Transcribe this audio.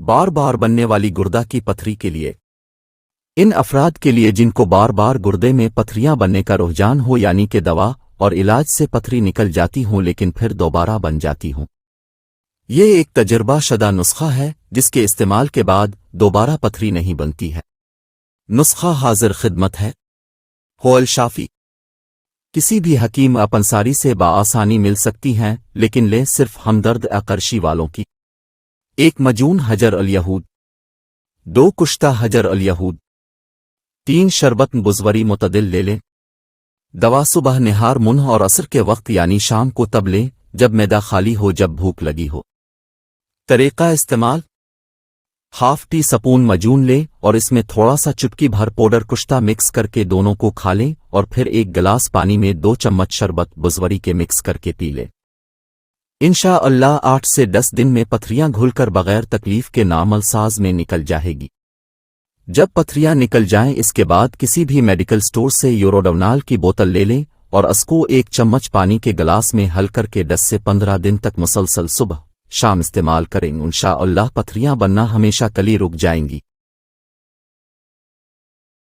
بار بار بننے والی گردہ کی پتھری کے لیے ان افراد کے لیے جن کو بار بار گردے میں پتھریاں بننے کا رجحان ہو، یعنی کہ دوا اور علاج سے پتھری نکل جاتی ہوں لیکن پھر دوبارہ بن جاتی ہوں۔ یہ ایک تجربہ شدہ نسخہ ہے جس کے استعمال کے بعد دوبارہ پتھری نہیں بنتی ہے۔ نسخہ حاضر خدمت ہے۔ حول شافی کسی بھی حکیم اپنساری سے بآسانی مل سکتی ہیں، لیکن لے صرف ہمدرد اقرشی والوں کی۔ 1 مجون حجر الیہود، 2 کشتہ حجر الیہود، 3 شربت بزوری متعدل لے لیں۔ دوا صبح نہار منہ اور عصر کے وقت یعنی شام کو تب لیں جب معدہ خالی ہو، جب بھوک لگی ہو۔ طریقہ استعمال: ½ ٹی سپون مجون لیں اور اس میں تھوڑا سا چٹکی بھر پاؤڈر کشتہ مکس کر کے دونوں کو کھا لیں، اور پھر 1 گلاس پانی میں 2 چمچ شربت بزوری کے مکس کر کے پی لیں۔ انشاءاللہ 8 سے 10 دن میں پتھریاں گھل کر بغیر تکلیف کے نارمل ساز میں نکل جائے گی۔ جب پتھریاں نکل جائیں اس کے بعد کسی بھی میڈیکل سٹور سے یوروڈونال کی بوتل لے لیں اور اس کو 1 چمچ پانی کے گلاس میں حل کر کے 10 سے 15 دن تک مسلسل صبح شام استعمال کریں۔ انشاءاللہ پتھریاں بننا ہمیشہ کلی رک جائیں گی۔